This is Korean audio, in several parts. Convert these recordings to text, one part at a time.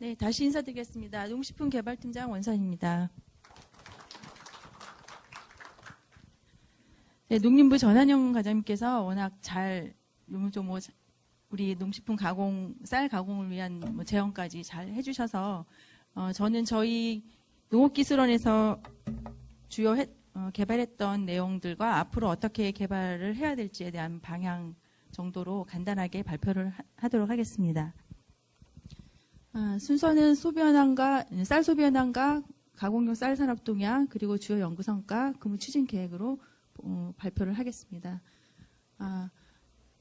네, 다시 인사드리겠습니다. 농식품개발팀장 원산입니다. 네, 농림부 전한영 과장님께서 워낙 잘 우리 농식품 가공, 쌀 가공을 위한 제언까지 잘 해주셔서 저는 저희 농업기술원에서 주요 개발했던 내용들과 앞으로 어떻게 개발을 해야 될지에 대한 방향 정도로 간단하게 발표를 하도록 하겠습니다. 순서는 쌀 소비 현황과 가공용 쌀 산업 동향 그리고 주요 연구 성과, 근무 추진 계획으로 발표를 하겠습니다.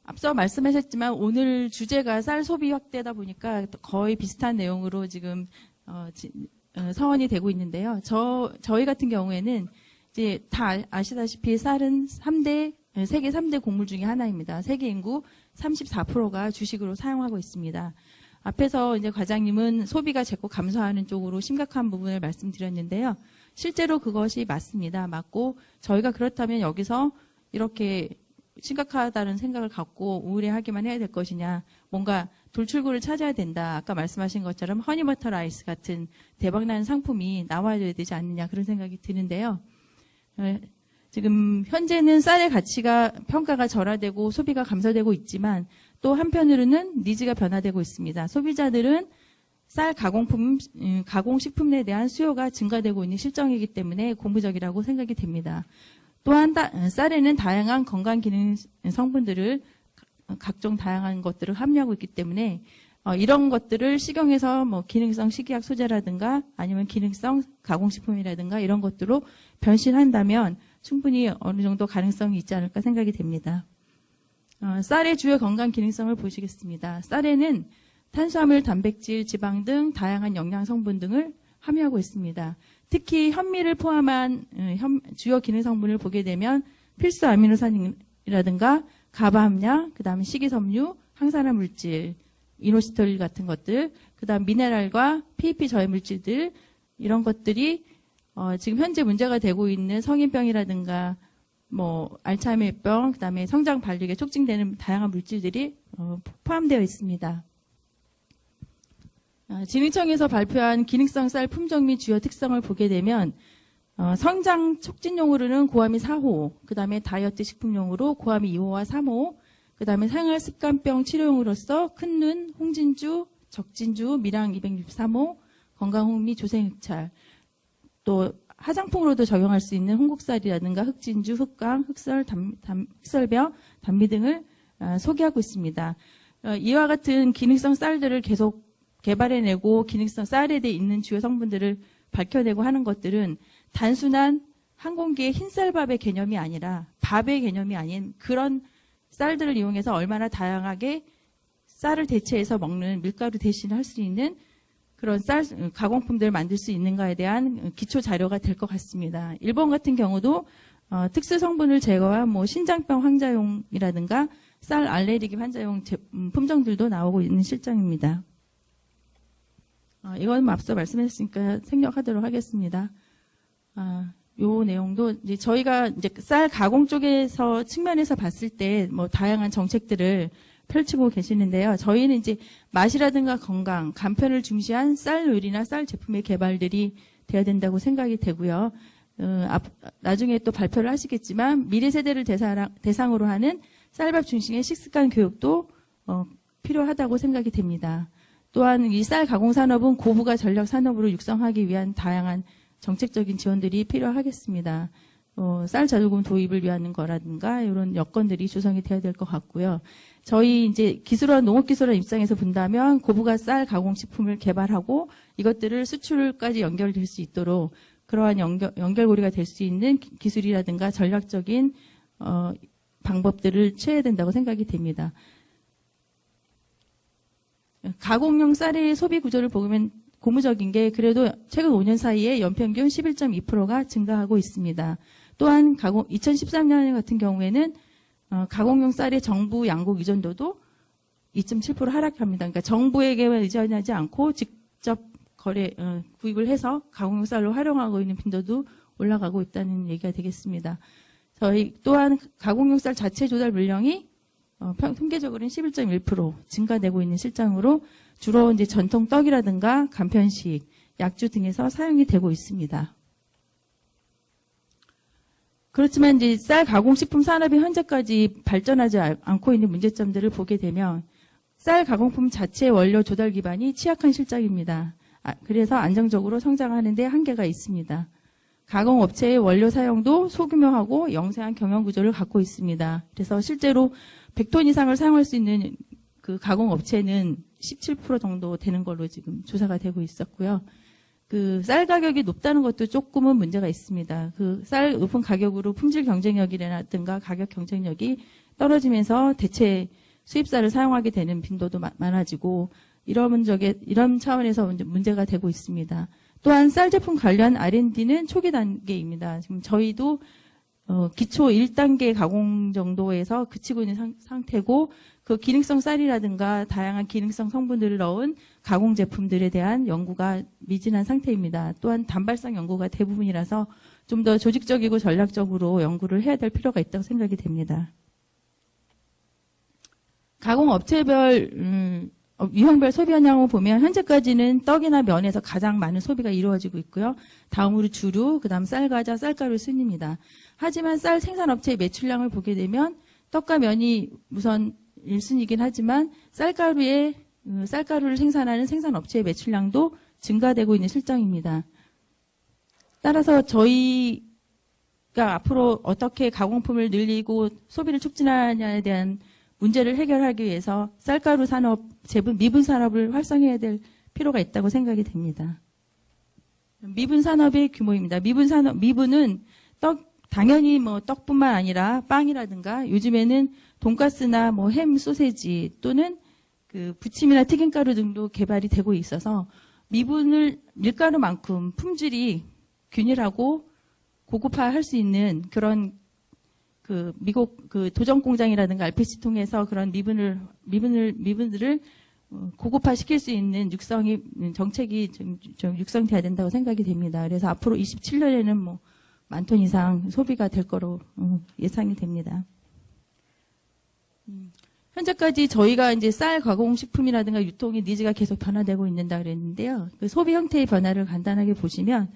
앞서 말씀하셨지만 오늘 주제가 쌀 소비 확대다 보니까 거의 비슷한 내용으로 지금 서원이 되고 있는데요. 저희 같은 경우에는 이제 다 아시다시피 쌀은 세계 3대 곡물 중에 하나입니다. 세계 인구 34%가 주식으로 사용하고 있습니다. 앞에서 이제 과장님은 소비가 자꾸 감소하는 쪽으로 심각한 부분을 말씀드렸는데요. 실제로 그것이 맞습니다. 맞고 저희가 그렇다면 여기서 이렇게 심각하다는 생각을 갖고 우울해하기만 해야 될 것이냐, 뭔가 돌출구를 찾아야 된다. 아까 말씀하신 것처럼 허니버터 라이스 같은 대박나는 상품이 나와야 되지 않느냐, 그런 생각이 드는데요. 지금 현재는 쌀의 가치가 평가가 절하되고 소비가 감소되고 있지만 또 한편으로는 니즈가 변화되고 있습니다. 소비자들은 쌀 가공식품에 대한 수요가 증가되고 있는 실정이기 때문에 고무적이라고 생각이 됩니다. 또한 쌀에는 다양한 건강 기능 성분들을 각종 다양한 것들을 함유하고 있기 때문에 이런 것들을 식용해서 기능성 식이약 소재라든가 아니면 기능성 가공식품이라든가 이런 것들로 변신한다면 충분히 어느 정도 가능성이 있지 않을까 생각이 됩니다. 쌀의 주요 건강 기능성을 보시겠습니다. 쌀에는 탄수화물, 단백질, 지방 등 다양한 영양 성분 등을 함유하고 있습니다. 특히 현미를 포함한 주요 기능 성분을 보게 되면 필수 아미노산이라든가 가바 함량, 그다음에 식이섬유, 항산화 물질, 이노시톨 같은 것들, 그다음 미네랄과 PEP 저해 물질들, 이런 것들이 지금 현재 문제가 되고 있는 성인병이라든가 알츠하이머병, 그다음에 성장 발육에 촉진되는 다양한 물질들이 포함되어 있습니다. 진흥청에서 발표한 기능성 쌀 품종 및 주요 특성을 보게 되면 성장 촉진용으로는 고아미 4호, 그다음에 다이어트 식품용으로 고아미 2호와 3호, 그다음에 생활 습관병 치료용으로서 큰눈, 홍진주, 적진주, 밀양 263호, 건강홍 및 조생흑찰, 또 화장품으로도 적용할 수 있는 홍국살이라든가 흑진주, 흑강, 흑설병, 단미 등을 소개하고 있습니다. 이와 같은 기능성 쌀들을 계속 개발해내고 기능성 쌀에 대해 있는 주요 성분들을 밝혀내고 하는 것들은 단순한 한 공기의 흰쌀밥의 개념이 아니라 밥의 개념이 아닌 그런 쌀들을 이용해서 얼마나 다양하게 쌀을 대체해서 먹는 밀가루 대신을 할 수 있는 그런 쌀 가공품들을 만들 수 있는가에 대한 기초 자료가 될 것 같습니다. 일본 같은 경우도 특수 성분을 제거한 신장병 환자용이라든가 쌀 알레르기 환자용 품종들도 나오고 있는 실정입니다. 이건 앞서 말씀했으니까 생략하도록 하겠습니다. 요 내용도 이제 저희가 이제 쌀 가공 쪽에서 측면에서 봤을 때 다양한 정책들을 펼치고 계시는데요. 저희는 이제 맛이라든가 건강, 간편을 중시한 쌀 요리나 쌀 제품의 개발들이 돼야 된다고 생각이 되고요. 나중에 또 발표를 하시겠지만 미래 세대를 대상으로 하는 쌀밥 중심의 식습관 교육도 필요하다고 생각이 됩니다. 또한 이 쌀 가공 산업은 고부가 전략 산업으로 육성하기 위한 다양한 정책적인 지원들이 필요하겠습니다. 쌀 자조금 도입을 위한 거라든가 이런 여건들이 조성이 돼야 될 것 같고요. 저희 이제 농업기술원 입장에서 본다면 고부가 쌀 가공식품을 개발하고 이것들을 수출까지 연결될 수 있도록 그러한 연결고리가 될 수 있는 기술이라든가 전략적인 방법들을 취해야 된다고 생각이 됩니다. 가공용 쌀의 소비 구조를 보면 고무적인 게 그래도 최근 5년 사이에 연평균 11.2%가 증가하고 있습니다. 또한 2013년 같은 경우에는 가공용 쌀의 정부 양국 의존도도 2.7% 하락합니다. 그러니까 정부에게만 의존하지 않고 직접 구입을 해서 가공용 쌀로 활용하고 있는 빈도도 올라가고 있다는 얘기가 되겠습니다. 저희 또한 가공용 쌀 자체 조달 물량이 통계적으로는 11.1% 증가되고 있는 실정으로 주로 이제 전통 떡이라든가 간편식, 약주 등에서 사용이 되고 있습니다. 그렇지만 이제 쌀 가공식품 산업이 현재까지 발전하지 않고 있는 문제점들을 보게 되면 쌀 가공품 자체의 원료 조달 기반이 취약한 실정입니다. 그래서 안정적으로 성장하는 데 한계가 있습니다. 가공업체의 원료 사용도 소규모하고 영세한 경영 구조를 갖고 있습니다. 그래서 실제로 100톤 이상을 사용할 수 있는 그 가공업체는 17% 정도 되는 걸로 지금 조사가 되고 있었고요. 그 쌀 가격이 높다는 것도 조금은 문제가 있습니다. 그 쌀 높은 가격으로 품질 경쟁력이라든가 가격 경쟁력이 떨어지면서 대체 수입쌀을 사용하게 되는 빈도도 많아지고 이런 차원에서 문제가 되고 있습니다. 또한 쌀 제품 관련 R&D는 초기 단계입니다. 지금 저희도 기초 1단계 가공 정도에서 그치고 있는 상태고 그 기능성 쌀이라든가 다양한 기능성 성분들을 넣은 가공 제품들에 대한 연구가 미진한 상태입니다. 또한 단발성 연구가 대부분이라서 좀 더 조직적이고 전략적으로 연구를 해야 될 필요가 있다고 생각이 됩니다. 가공업체별 유형별 소비 현황을 보면 현재까지는 떡이나 면에서 가장 많은 소비가 이루어지고 있고요. 다음으로 주류, 그다음 쌀과자, 쌀가루 순입니다. 하지만 쌀 생산업체의 매출량을 보게 되면 떡과 면이 우선 1순위이긴 하지만 쌀가루를 생산하는 생산업체의 매출량도 증가되고 있는 실정입니다. 따라서 저희가 앞으로 어떻게 가공품을 늘리고 소비를 촉진하냐에 대한 문제를 해결하기 위해서 쌀가루 산업, 미분 산업을 활성화해야 될 필요가 있다고 생각이 됩니다. 미분 산업의 규모입니다. 미분은 당연히 뭐 떡뿐만 아니라 빵이라든가 요즘에는 돈가스나 뭐 햄, 소세지 또는 그 부침이나 튀김가루 등도 개발이 되고 있어서 밀가루만큼 품질이 균일하고 고급화할 수 있는 그런 그 미국 그 도전 공장이라든가 RPC 통해서 그런 미분들을 고급화시킬 수 있는 정책이 좀 육성돼야 된다고 생각이 됩니다. 그래서 앞으로 27년에는 뭐 10,000톤 이상 소비가 될 거로 예상이 됩니다. 현재까지 저희가 이제 쌀 가공식품이라든가 유통의 니즈가 계속 변화되고 있는다 그랬는데요. 그 소비 형태의 변화를 간단하게 보시면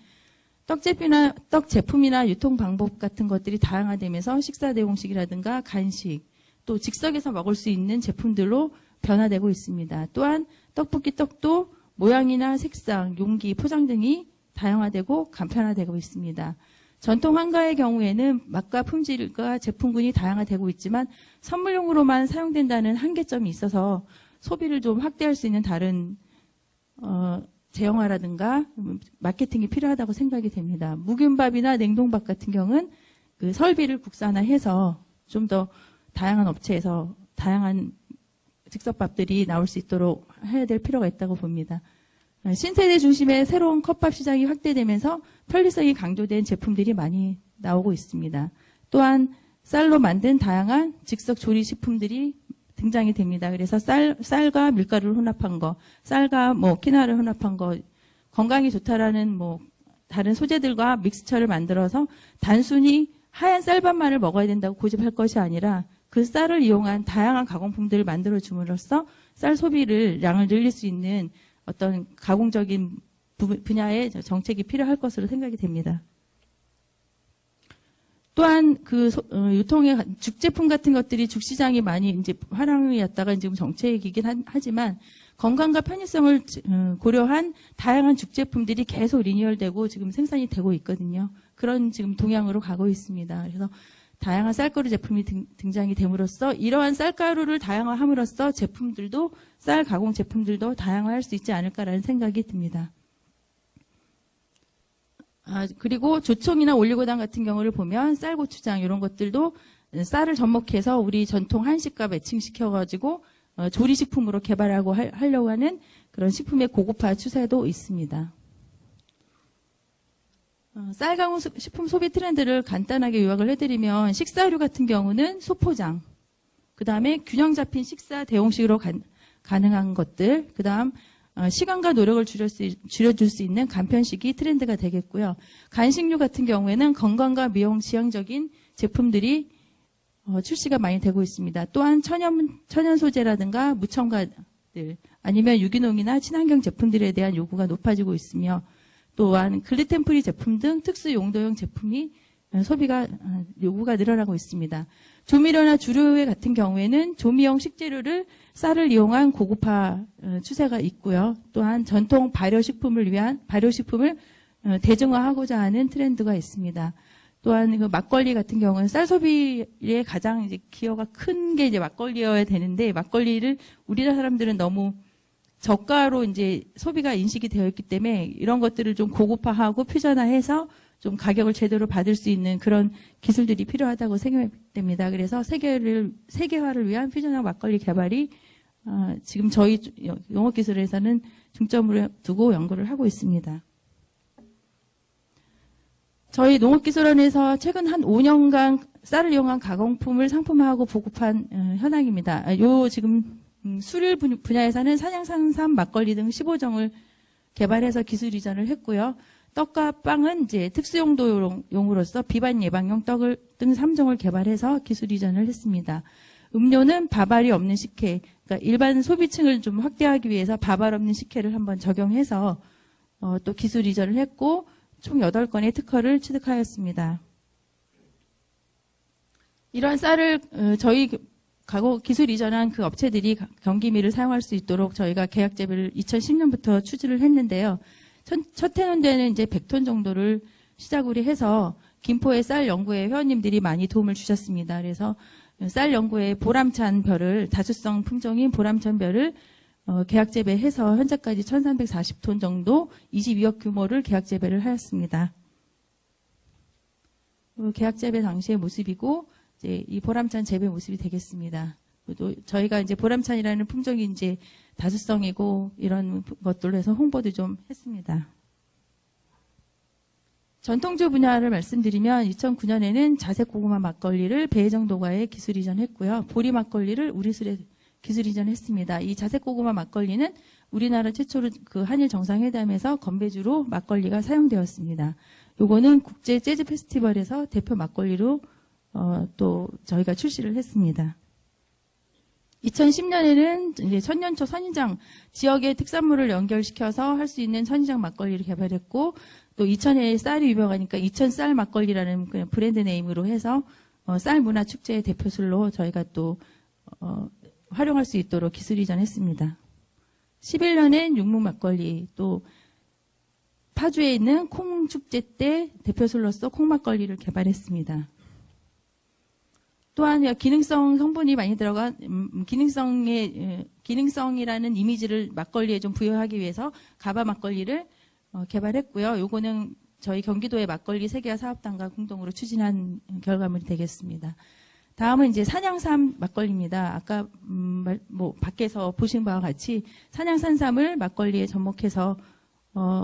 떡 제품이나 유통 방법 같은 것들이 다양화되면서 식사 대용식이라든가 간식, 또 즉석에서 먹을 수 있는 제품들로 변화되고 있습니다. 또한 떡볶이 떡도 모양이나 색상, 용기, 포장 등이 다양화되고 간편화되고 있습니다. 전통 한가의 경우에는 맛과 품질과 제품군이 다양화되고 있지만 선물용으로만 사용된다는 한계점이 있어서 소비를 좀 확대할 수 있는 다른 제형화라든가 마케팅이 필요하다고 생각이 됩니다. 묵은밥이나 냉동밥 같은 경우는 그 설비를 국산화해서 좀 더 다양한 업체에서 다양한 즉석밥들이 나올 수 있도록 해야 될 필요가 있다고 봅니다. 신세대 중심의 새로운 컵밥 시장이 확대되면서 편리성이 강조된 제품들이 많이 나오고 있습니다. 또한 쌀로 만든 다양한 즉석 조리식품들이 등장이 됩니다. 그래서 쌀과 밀가루를 혼합한 거, 쌀과 뭐 키나를 혼합한 거, 건강에 좋다라는 뭐 다른 소재들과 믹스처를 만들어서 단순히 하얀 쌀밥만을 먹어야 된다고 고집할 것이 아니라 그 쌀을 이용한 다양한 가공품들을 만들어 줌으로써 쌀 소비를 양을 늘릴 수 있는 어떤 가공적인 분야의 정책이 필요할 것으로 생각이 됩니다. 또한 그 유통의 죽제품 같은 것들이 죽시장이 많이 이제 화랑이었다가 지금 정책이긴 하지만 건강과 편의성을 고려한 다양한 죽제품들이 계속 리뉴얼되고 지금 생산이 되고 있거든요. 그런 지금 동향으로 가고 있습니다. 그래서 다양한 쌀가루 제품이 등장이 됨으로써 이러한 쌀가루를 다양화함으로써 제품들도 쌀 가공 제품들도 다양화할 수 있지 않을까라는 생각이 듭니다. 그리고 조청이나 올리고당 같은 경우를 보면 쌀고추장 이런 것들도 쌀을 접목해서 우리 전통 한식과 매칭시켜가지고 조리식품으로 개발하고 하려고 하는 그런 식품의 고급화 추세도 있습니다. 쌀 가공 식품 소비 트렌드를 간단하게 요약을 해드리면 식사류 같은 경우는 소포장, 그 다음에 균형 잡힌 식사 대용식으로 가능한 것들, 그 다음 시간과 노력을 줄여줄 수 있는 간편식이 트렌드가 되겠고요. 간식류 같은 경우에는 건강과 미용 지향적인 제품들이 출시가 많이 되고 있습니다. 또한 천연 소재라든가 무첨가들, 아니면 유기농이나 친환경 제품들에 대한 요구가 높아지고 있으며 또한 글루텐 프리 제품 등 특수 용도형 제품이 소비가 요구가 늘어나고 있습니다. 조미료나 주류 같은 경우에는 조미용 식재료를 쌀을 이용한 고급화 추세가 있고요. 또한 전통 발효식품을 대중화하고자 하는 트렌드가 있습니다. 또한 그 막걸리 같은 경우는 쌀 소비에 가장 이제 기여가 큰 게 이제 막걸리여야 되는데 막걸리를 우리나라 사람들은 너무 저가로 이제 소비가 인식이 되어 있기 때문에 이런 것들을 좀 고급화하고 퓨전화해서 좀 가격을 제대로 받을 수 있는 그런 기술들이 필요하다고 생각됩니다. 그래서 세계화를 위한 퓨전화 막걸리 개발이 지금 저희 농업기술에서는 중점으로 두고 연구를 하고 있습니다. 저희 농업기술원에서 최근 한 5년간 쌀을 이용한 가공품을 상품화하고 보급한 현황입니다. 지금 술 분야에서는 산양산삼 막걸리 등 15종을 개발해서 기술 이전을 했고요. 떡과 빵은 이제 특수용도용으로서 비반 예방용 떡을 등 3종을 개발해서 기술 이전을 했습니다. 음료는 밥알이 없는 식혜, 그러니까 일반 소비층을 좀 확대하기 위해서 밥알 없는 식혜를 한번 적용해서 또 기술 이전을 했고 총 8건의 특허를 취득하였습니다. 이러한 쌀을 저희 기술 이전한 그 업체들이 경기미를 사용할 수 있도록 저희가 계약 재배를 2010년부터 추진을 했는데요. 첫 해년도에는 이제 100톤 정도를 시작으로 해서 김포의 쌀 연구회 회원님들이 많이 도움을 주셨습니다. 그래서 쌀 연구회 보람찬 벼를 다수성 품종인 보람찬 벼를 계약 재배해서 현재까지 1,340톤 정도 22억 규모를 계약 재배를 하였습니다. 계약 재배 당시의 모습이고 이제 이 보람찬 재배 모습이 되겠습니다. 또 저희가 이제 보람찬이라는 품종이 이제 다수성이고 이런 것들로 해서 홍보도 좀 했습니다. 전통주 분야를 말씀드리면 2009년에는 자색 고구마 막걸리를 배해정도가에 기술 이전했고요. 보리 막걸리를 우리술에 기술 이전했습니다. 이 자색 고구마 막걸리는 우리나라 최초로 그 한일 정상회담에서 건배주로 막걸리가 사용되었습니다. 요거는 국제 재즈 페스티벌에서 대표 막걸리로 또 저희가 출시를 했습니다. 2010년에는 이제 천년초 선인장 지역의 특산물을 연결시켜서 할 수 있는 선인장 막걸리를 개발했고 또 이천에 쌀이 유명하니까 이천 쌀 막걸리라는 그냥 브랜드 네임으로 해서 쌀 문화 축제의 대표술로 저희가 또 활용할 수 있도록 기술 이전했습니다. 11년엔 육묵 막걸리 또 파주에 있는 콩 축제 때 대표술로서 콩 막걸리를 개발했습니다. 또한 기능성 성분이 많이 들어간 기능성이라는 이미지를 막걸리에 좀 부여하기 위해서 가바 막걸리를 개발했고요. 요거는 저희 경기도의 막걸리 세계화 사업단과 공동으로 추진한 결과물이 되겠습니다. 다음은 이제 산양삼 막걸리입니다. 아까 밖에서 보신 바와 같이 산양산삼을 막걸리에 접목해서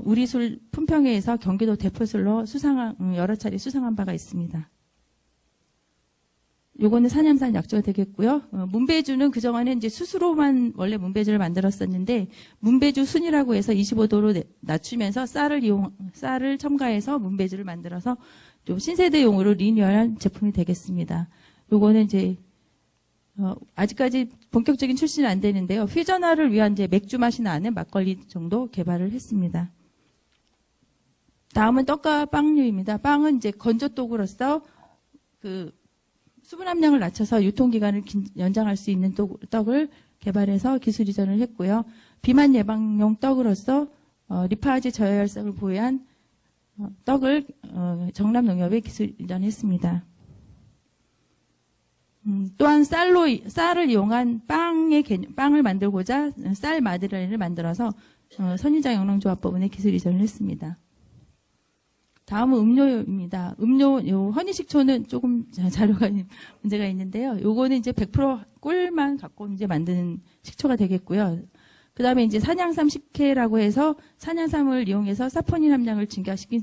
우리술 품평회에서 경기도 대표술로 여러 차례 수상한 바가 있습니다. 요거는 산양산 약주가 되겠고요. 문배주는 그동안에 이제 수수로만 원래 문배주를 만들었었는데 문배주 순이라고 해서 25도로 낮추면서 쌀을 첨가해서 문배주를 만들어서 좀 신세대용으로 리뉴얼한 제품이 되겠습니다. 요거는 이제 아직까지 본격적인 출시는 안 되는데요. 퓨전화를 위한 이제 맥주 맛이 나는 막걸리 정도 개발을 했습니다. 다음은 떡과 빵류입니다. 빵은 이제 건조떡으로서 그 수분 함량을 낮춰서 유통기간을 연장할 수 있는 떡을 개발해서 기술 이전을 했고요. 비만 예방용 떡으로서 리파아제 저혈성을 보유한 떡을 정남농협에 기술 이전했습니다. 또한 쌀을 이용한 빵을 만들고자 쌀 마드레인을 만들어서 선인장 영농조합법원에 기술 이전을 했습니다. 다음은 음료입니다. 허니식초는 조금 자료가 문제가 있는데요. 요거는 이제 100% 꿀만 갖고 이제 만드는 식초가 되겠고요. 그 다음에 이제 산양삼 식혜라고 해서 산양삼을 이용해서 사포닌 함량을 증가시킨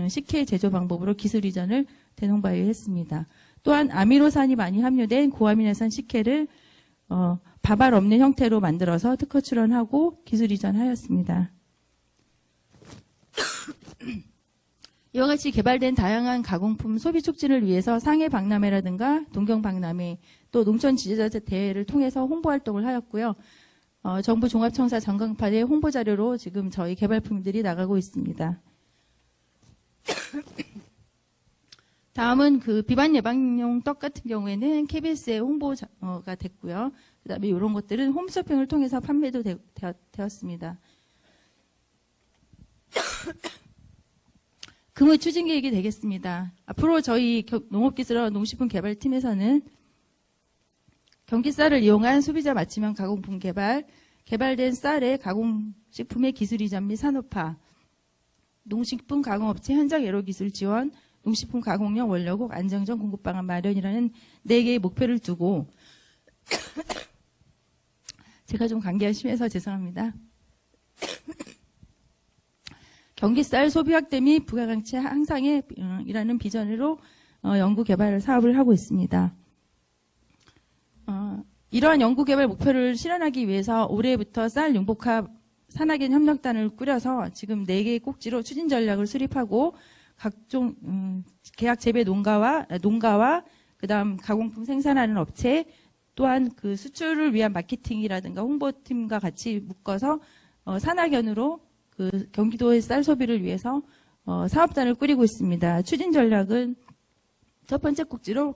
식혜 제조 방법으로 기술 이전을 대농바이오했습니다. 또한 아미노산이 많이 함유된 고아미노산 식혜를 밥알 없는 형태로 만들어서 특허 출원하고 기술 이전하였습니다. 이와 같이 개발된 다양한 가공품 소비 촉진을 위해서 상해 박람회라든가 동경 박람회 또 농촌 지도자 대회를 통해서 홍보 활동을 하였고요. 정부 종합청사 전광판의 홍보 자료로 지금 저희 개발품들이 나가고 있습니다. 다음은 그 비만 예방용 떡 같은 경우에는 KBS의 홍보가 됐고요. 그다음에 이런 것들은 홈쇼핑을 통해서 판매도 되었습니다. 금의 추진 계획이 되겠습니다. 앞으로 저희 농업기술원 농식품개발팀에서는 경기 쌀을 이용한 소비자 맞춤형 가공품 개발된 쌀의 가공식품의 기술 이전 및 산업화, 농식품 가공업체 현장 애로 기술 지원, 농식품 가공용 원료국 안정적 공급 방안 마련이라는 4개의 목표를 두고 제가 좀 감기가 심해서 죄송합니다. 경기 쌀 소비 확대 및 부가가치 향상에 이라는 비전으로 연구 개발 사업을 하고 있습니다. 이러한 연구 개발 목표를 실현하기 위해서 올해부터 쌀 융복합 산학인 협력단을 꾸려서 지금 4개의 꼭지로 추진 전략을 수립하고 각종 계약 재배 농가와 그다음 가공품 생산하는 업체 또한 그 수출을 위한 마케팅이라든가 홍보팀과 같이 묶어서 산학연으로 그 경기도의 쌀 소비를 위해서 사업단을 꾸리고 있습니다. 추진 전략은 첫 번째 꼭지로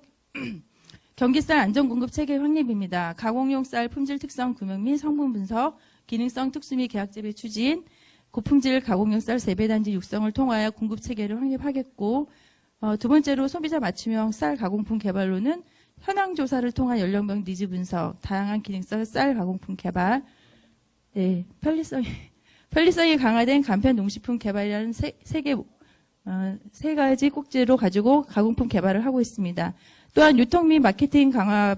경기쌀 안전공급 체계 확립입니다. 가공용 쌀 품질 특성 규명 및 성분 분석, 기능성 특수 및 계약 재배 추진, 고품질 가공용 쌀 재배단지 육성을 통하여 공급 체계를 확립하겠고, 두 번째로 소비자 맞춤형 쌀 가공품 개발로는 현황 조사를 통한 연령별 니즈 분석, 다양한 기능성 쌀 가공품 개발, 네, 편리성이 강화된 간편 농식품 개발이라는 세 가지 꼭지로 가지고 가공품 개발을 하고 있습니다. 또한 유통 및 마케팅 강화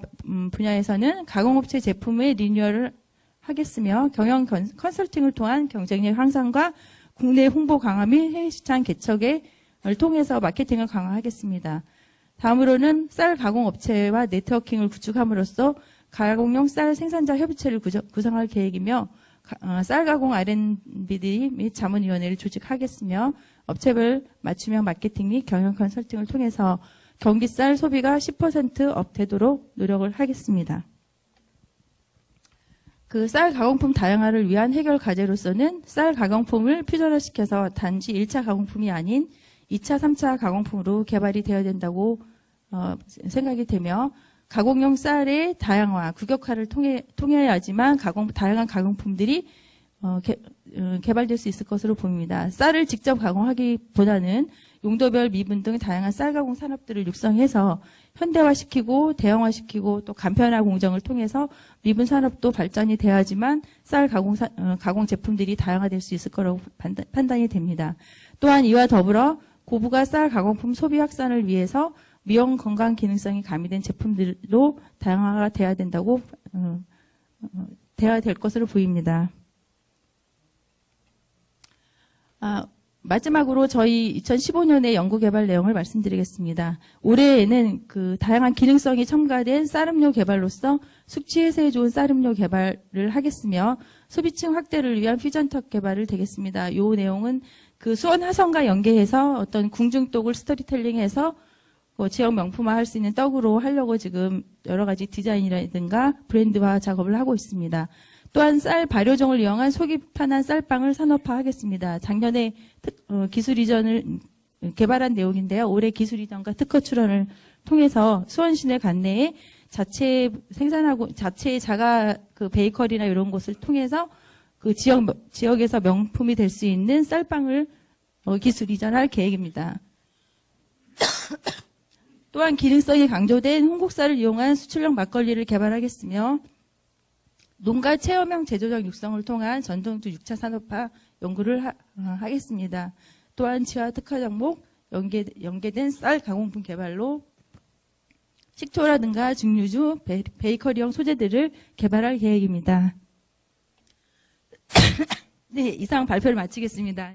분야에서는 가공업체 제품의 리뉴얼을 하겠으며 경영 컨설팅을 통한 경쟁력 향상과 국내 홍보 강화 및 해외 시장 개척을 통해서 마케팅을 강화하겠습니다. 다음으로는 쌀 가공업체와 네트워킹을 구축함으로써 가공용 쌀 생산자 협의체를 구성할 계획이며 쌀 가공 R&D 및 자문위원회를 조직하겠으며 업체별 맞춤형 마케팅 및 경영 컨설팅을 통해서 경기 쌀 소비가 10% 업 되도록 노력을 하겠습니다. 그 쌀 가공품 다양화를 위한 해결 과제로서는 쌀 가공품을 퓨전화시켜서 단지 1차 가공품이 아닌 2차, 3차 가공품으로 개발이 되어야 된다고 생각이 되며 가공용 쌀의 다양화, 국역화를 통해야지만 다양한 가공품들이 개발될 수 있을 것으로 보입니다. 쌀을 직접 가공하기보다는 용도별 미분 등 다양한 쌀 가공 산업들을 육성해서 현대화시키고 대형화시키고 또 간편화 공정을 통해서 미분 산업도 발전이 돼야지만 쌀 가공 제품들이 다양화될 수 있을 거라고 판단이 됩니다. 또한 이와 더불어 고부가 쌀 가공품 소비 확산을 위해서 미용 건강 기능성이 가미된 제품들로 다양화가 돼야 된다고 돼야 될 것으로 보입니다. 마지막으로 저희 2015년의 연구개발 내용을 말씀드리겠습니다. 올해에는 그 다양한 기능성이 첨가된 쌀음료 개발로서 숙취 해소에 좋은 쌀음료 개발을 하겠으며 소비층 확대를 위한 퓨전떡 개발을 되겠습니다. 이 내용은 그 수원 화성과 연계해서 어떤 궁중떡을 스토리텔링해서 지역 명품화할 수 있는 떡으로 하려고 지금 여러 가지 디자인이라든가 브랜드화 작업을 하고 있습니다. 또한 쌀 발효종을 이용한 속이 편한 쌀빵을 산업화하겠습니다. 작년에 기술 이전을 개발한 내용인데요. 올해 기술 이전과 특허 출원을 통해서 수원시내 관내에 자체 생산하고 자체 자가 그 베이커리나 이런 곳을 통해서 그 지역에서 명품이 될 수 있는 쌀빵을 기술 이전할 계획입니다. 또한 기능성이 강조된 홍국쌀을 이용한 수출용 막걸리를 개발하겠으며 농가 체험형 제조적 육성을 통한 전통주 6차 산업화 연구를 하겠습니다. 또한 지화 특화 종목 연계된 쌀 가공품 개발로 식초라든가 증류주, 베이커리형 소재들을 개발할 계획입니다. 네, 이상 발표를 마치겠습니다.